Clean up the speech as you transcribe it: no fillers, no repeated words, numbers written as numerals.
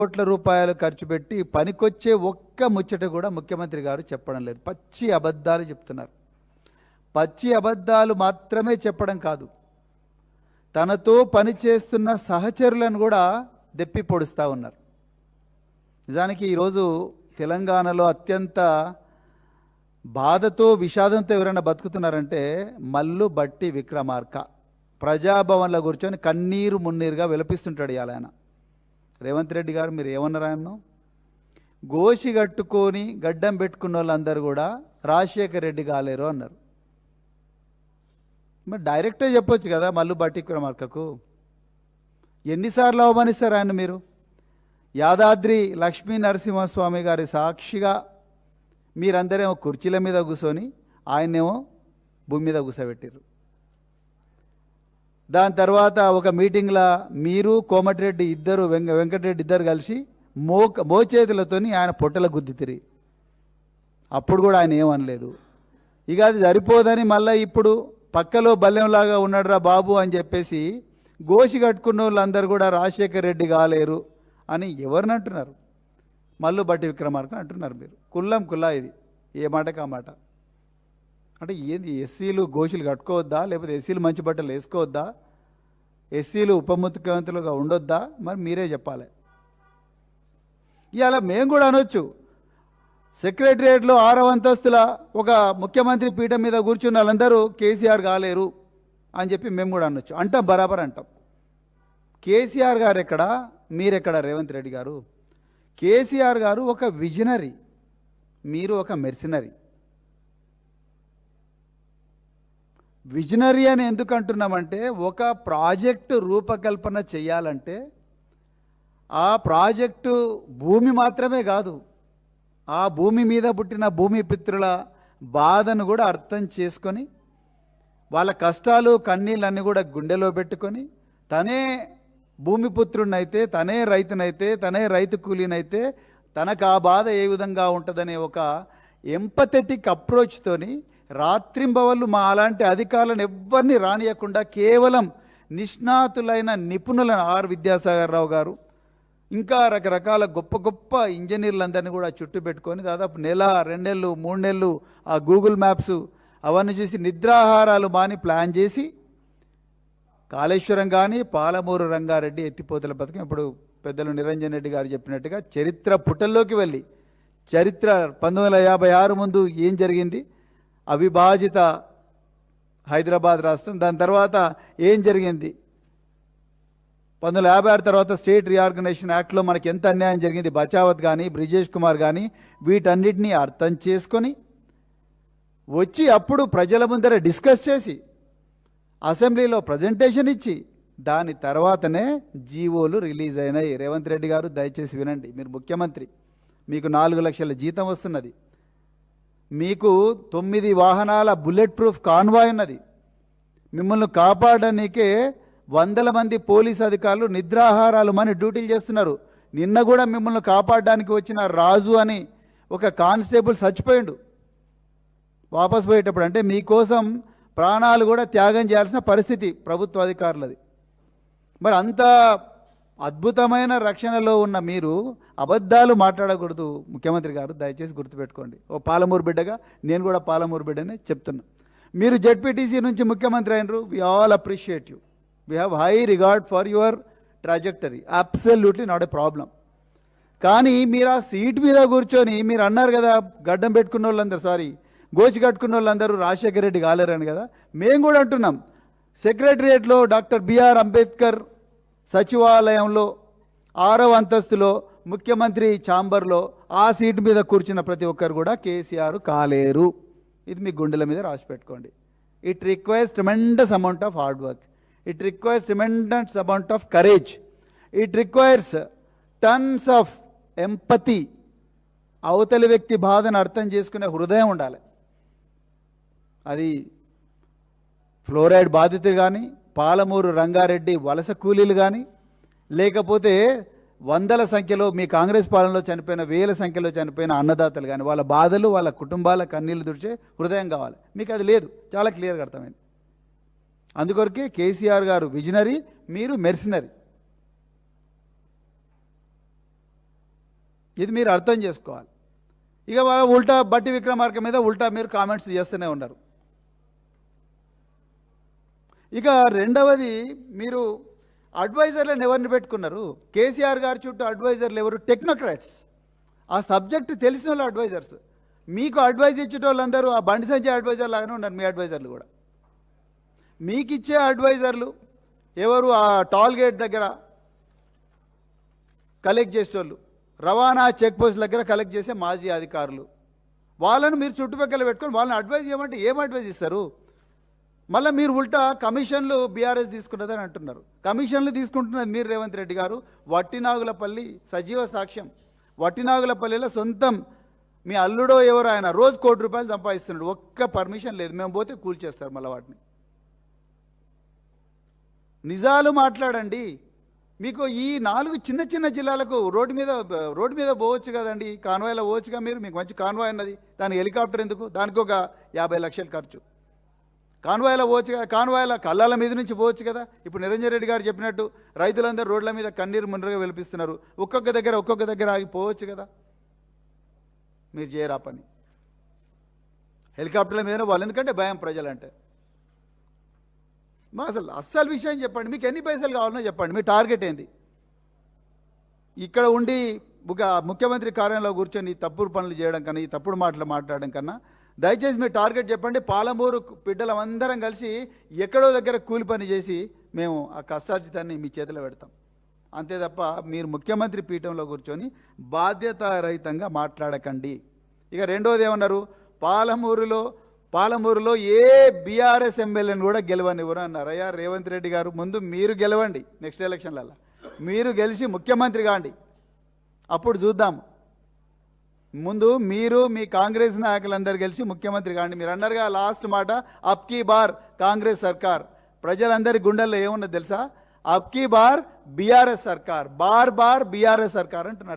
కోట్ల రూపాయలు ఖర్చు పెట్టి పనికొచ్చే ఒక్క ముచ్చట కూడా ముఖ్యమంత్రి గారు చెప్పడం లేదు. పచ్చి అబద్ధాలు చెప్తున్నారు. పచ్చి అబద్ధాలు మాత్రమే చెప్పడం కాదు, తనతో పనిచేస్తున్న సహచరులను కూడా దెప్పి పొడుస్తూ ఉన్నారు. నిజానికి ఈరోజు తెలంగాణలో అత్యంత బాధతో విషాదంతో ఎవరైనా బతుకుతున్నారంటే మల్లు బట్టి విక్రమార్క. ప్రజాభవన్లో కూర్చొని కన్నీరు మున్నీరుగా విలపిస్తుంటాడు ఇవాళ ఆయన. రేవంత్ రెడ్డి గారు మీరు ఏమన్నారు? ఆయన్ను గోషి కట్టుకొని గడ్డం పెట్టుకున్న వాళ్ళందరూ కూడా రాజశేఖర్ రెడ్డి కాలేరు అన్నారు. మరి డైరెక్టే చెప్పొచ్చు కదా మల్లు బట్టి విక్రమార్కకు. ఎన్నిసార్లు అవమానిస్తారు ఆయన మీరు? యాదాద్రి లక్ష్మీ నరసింహస్వామి గారి సాక్షిగా మీరందరేమో కుర్చీల మీద కూర్చొని ఆయన్నేమో భూమి మీద కూర్చోబెట్టారు. దాని తర్వాత ఒక మీటింగ్లో మీరు కోమటిరెడ్డి ఇద్దరు వెంకటరెడ్డి ఇద్దరు కలిసి మోచేతులతోని ఆయన పొట్టల గుద్దితిరి. అప్పుడు కూడా ఆయన ఏమనలేదు. ఇక అది సరిపోదని మళ్ళీ ఇప్పుడు పక్కలో బల్లెంలాగా ఉన్నాడురా బాబు అని చెప్పేసి గోషి కట్టుకున్న వాళ్ళందరూ కూడా రాజశేఖర్ రెడ్డి కాలేరు అని ఎవరిని అంటున్నారు? మల్లు బట్టి విక్రమార్క అంటున్నారు మీరు. కుల్లం కుల్లా ఇది, ఏ మాటకి ఆ మాట. అంటే ఏంది, ఎస్సీలు గోషులు కట్టుకోవద్దా, లేకపోతే ఎస్సీలు మంచి బట్టలు వేసుకోవద్దా, ఎస్సీలు ఉప ముఖ్యమంత్రులుగా ఉండొద్దా? మరి మీరే చెప్పాలి. ఇవాళ మేము కూడా అనొచ్చు, సెక్రటరియట్లో 6వ అంతస్తుల ఒక ముఖ్యమంత్రి పీఠం మీద కూర్చున్న వాళ్ళందరూ కేసీఆర్ కాలేరు అని చెప్పి మేము కూడా అనొచ్చు. అంటాం, బరాబర్ అంటాం. కేసీఆర్ గారు ఎక్కడ, మీరెక్కడ? రేవంత్ రెడ్డి గారు. కేసీఆర్ గారు ఒక విజనరీ, మీరు ఒక మెర్సినరీ. విజనరీ అని ఎందుకు అంటున్నామంటే, ఒక ప్రాజెక్టు రూపకల్పన చేయాలంటే ఆ ప్రాజెక్టు భూమి మాత్రమే కాదు, ఆ భూమి మీద పుట్టిన భూమిపుత్రుల బాధను కూడా అర్థం చేసుకొని, వాళ్ళ కష్టాలు కన్నీళ్ళన్నీ కూడా గుండెలో పెట్టుకొని, తనే భూమిపుత్రుడినైతే, తనే రైతునైతే, తనే రైతు కూలీనైతే తనకు ఆ బాధ ఏ విధంగా ఉంటుందనే ఒక ఎంపథెటిక్ అప్రోచ్తోని రాత్రింబవళ్ళు మా అలాంటి అధికారులను ఎవ్వరిని రానియకుండా కేవలం నిష్ణాతులైన నిపుణులను ఆర్ విద్యాసాగర్ రావు గారు ఇంకా రకరకాల గొప్ప గొప్ప ఇంజనీర్లందరినీ కూడా చుట్టూ పెట్టుకొని దాదాపు నెల, 2 నెలలు, 3 నెలలు ఆ గూగుల్ మ్యాప్స్ అవన్నీ చూసి నిద్రాహారాలు మాని ప్లాన్ చేసి కాళేశ్వరం కానీ పాలమూరు రంగారెడ్డి ఎత్తిపోతల పథకం ఇప్పుడు పెద్దలు నిరంజన్ రెడ్డి గారు చెప్పినట్టుగా చరిత్ర పుటల్లోకి వెళ్ళి, చరిత్ర 1956 ముందు ఏం జరిగింది, అవిభాజిత హైదరాబాద్ రాష్ట్రం, దాని తర్వాత ఏం జరిగింది, 1956 తర్వాత స్టేట్ రీఆర్గనైజేషన్ యాక్ట్లో మనకి ఎంత అన్యాయం జరిగింది, బచావత్ కానీ బ్రిజేష్ కుమార్ కానీ, వీటన్నిటినీ అర్థం చేసుకొని వచ్చి అప్పుడు ప్రజల ముందర డిస్కస్ చేసి అసెంబ్లీలో ప్రజెంటేషన్ ఇచ్చి దాని తర్వాతనే జీవోలు రిలీజ్ అయినాయి. రేవంత్ రెడ్డి గారు దయచేసి వినండి, మీరు ముఖ్యమంత్రి, మీకు 4 లక్షల జీతం వస్తున్నది, మీకు 9 వాహనాల బుల్లెట్ ప్రూఫ్ కాన్వాయ్ ఉన్నది, మిమ్మల్ని కాపాడడానికే 100 మంది పోలీస్ అధికారులు నిద్రాహారాలు మాని డ్యూటీలు చేస్తున్నారు. నిన్న కూడా మిమ్మల్ని కాపాడడానికి వచ్చిన రాజు అని ఒక కానిస్టేబుల్ చచ్చిపోయిండు వాపస్ పోయేటప్పుడు. అంటే మీకోసం ప్రాణాలు కూడా త్యాగం చేయాల్సిన పరిస్థితి ప్రభుత్వ అధికారులది. మరి అంత అద్భుతమైన రక్షణలో ఉన్న మీరు అబద్ధాలు మాట్లాడకూడదు ముఖ్యమంత్రి గారు, దయచేసి గుర్తుపెట్టుకోండి. ఓ పాలమూరు బిడ్డగా నేను కూడా పాలమూరు బిడ్డనే చెప్తున్నా. మీరు జెడ్పీటీసీ నుంచి ముఖ్యమంత్రి అయినరు, we all appreciate you, we have high regard for your trajectory, absolutely not a problem. కానీ మీరు ఆ సీట్ మీద కూర్చొని మీరు అన్నారు కదా, గడ్డం పెట్టుకున్న వాళ్ళందరూ, సారీ గోచి కట్టుకున్న వాళ్ళందరూ రాజశేఖర రెడ్డి కాలేరని కదా. మేము కూడా అంటున్నాం, సెక్రటరియట్లో డాక్టర్ బిఆర్ అంబేద్కర్ సచివాలయంలో 6వ అంతస్తులో ముఖ్యమంత్రి ఛాంబర్లో ఆ సీటు మీద కూర్చున్న ప్రతి ఒక్కరు కూడా కేసీఆర్ కాలేరు. ఇది మీ గుండెల మీద రాసి పెట్టుకోండి. It requires tremendous amount of hard work, it requires tremendous amount of courage, it requires tons of empathy. అవతలి వ్యక్తి బాధను అర్థం చేసుకునే హృదయం ఉండాలి. అది ఫ్లోరైడ్ బాధితులు కానీ, పాలమూరు రంగారెడ్డి వలస కూలీలు కానీ, లేకపోతే 100ల సంఖ్యలో మీ కాంగ్రెస్ పాలనలో చనిపోయిన 1000 సంఖ్యలో చనిపోయిన అన్నదాతలు కానీ, వాళ్ళ బాధలు వాళ్ళ కుటుంబాల కన్నీళ్లు తుడిచే హృదయం కావాలి. మీకు అది లేదు, చాలా క్లియర్గా అర్థమైంది. అందుకొరకే కేసీఆర్ గారు విజనరీ, మీరు మెర్సినరీ. ఇది మీరు అర్థం చేసుకోవాలి. ఇక వాళ్ళ ఉల్టా బట్టి విక్రమార్క మీద ఉల్టా మీరు కామెంట్స్ చేస్తూనే ఉన్నారు. ఇక రెండవది, మీరు అడ్వైజర్లను ఎవరిని పెట్టుకున్నారు? కేసీఆర్ గారి చుట్టూ అడ్వైజర్లు ఎవరు? టెక్నోక్రాట్స్, ఆ సబ్జెక్ట్ తెలిసిన వాళ్ళు అడ్వైజర్స్. మీకు అడ్వైజ్ ఇచ్చేటోళ్ళందరూ ఆ బండి సంజయ్ అడ్వైజర్ లాగానే ఉన్నారు. మీ అడ్వైజర్లు కూడా మీకు ఇచ్చే అడ్వైజర్లు ఎవరు? ఆ టోల్ గేట్ దగ్గర కలెక్ట్ చేసేటోళ్ళు, రవాణా చెక్ పోస్ట్ దగ్గర కలెక్ట్ చేసే మాజీ అధికారులు, వాళ్ళను మీరు చుట్టుపక్కల పెట్టుకొని వాళ్ళని అడ్వైజ్ చేయమంటే ఏం అడ్వైజ్ ఇస్తారు? మళ్ళీ మీరు ఉల్టా కమిషన్లు బీఆర్ఎస్ తీసుకున్నదని అంటున్నారు. కమిషన్లు తీసుకుంటున్నది మీరు, రేవంత్ రెడ్డి గారు. వట్టినాగులపల్లి సజీవ సాక్ష్యం. వట్టినాగులపల్లిలో సొంతం మీ అల్లుడో ఎవరో ఆయన రోజు ₹1 కోటి సంపాదిస్తున్నాడు. ఒక్క పర్మిషన్ లేదు. మేము పోతే కూల్చేస్తారు మళ్ళీ వాటిని. నిజాలు మాట్లాడండి. మీకు ఈ 4 చిన్న చిన్న జిల్లాలకు రోడ్డు మీద పోవచ్చు కదండి, కాన్వాయ్లో పోవచ్చుగా మీరు. మీకు మంచి కాన్వాయ్ ఉన్నది, దానికి హెలికాప్టర్ ఎందుకు? దానికి ఒక 50 లక్షలు ఖర్చు. కాన్వాయ్లో పోవచ్చు కదా, కాన్వాయ్ల కళ్ళాల మీద నుంచి పోవచ్చు కదా. ఇప్పుడు నిరంజన్ రెడ్డి గారు చెప్పినట్టు రైతులందరూ రోడ్ల మీద కన్నీరు మున్నరగా వెలిపిస్తున్నారు. ఒక్కొక్క దగ్గర ఆగిపోవచ్చు కదా. మీరు చేయరా పని. హెలికాప్టర్ల మీద వాళ్ళు ఎందుకంటే భయం ప్రజలంటే. మా అస్సలు విషయం చెప్పండి. మీకు ఎన్ని పైసలు కావాలనో చెప్పండి. మీ టార్గెట్ ఏంది? ఇక్కడ ఉండి ముఖ్యమంత్రి కార్యాలయంలో కూర్చొని తప్పుడు పనులు చేయడం కన్నా, ఈ తప్పుడు మాటలు మాట్లాడడం కన్నా దయచేసి మీ టార్గెట్ చెప్పండి. పాలమూరు బిడ్డలందరం కలిసి ఎక్కడో దగ్గర కూలి పని చేసి మేము ఆ కష్టార్జితాన్ని మీ చేతిలో పెడతాం. అంతే తప్ప మీరు ముఖ్యమంత్రి పీఠంలో కూర్చొని బాధ్యతారహితంగా మాట్లాడకండి. ఇక రెండోది ఏమన్నారు? పాలమూరులో ఏ బీఆర్ఎస్ ఎమ్మెల్యేని కూడా గెలవనివ్వరు అన్నారు. అయ్యా రేవంత్ రెడ్డి గారు, ముందు మీరు గెలవండి. నెక్స్ట్ ఎలక్షన్లలో మీరు గెలిచి ముఖ్యమంత్రి కాండి, అప్పుడు చూద్దాం. ముందు మీరు మీ కాంగ్రెస్ నాయకులందరూ గెలిచి ముఖ్యమంత్రి కాండి. మీరు అన్నారుగా లాస్ట్ మాట, అబ్ కీ బార్ కాంగ్రెస్ సర్కార్. ప్రజలందరి గుండెల్లో ఏమున్నది తెలుసా? అబ్ కీ బార్ బీఆర్ఎస్ సర్కార్, బార్ బీఆర్ఎస్ సర్కార్ అంటున్నారు.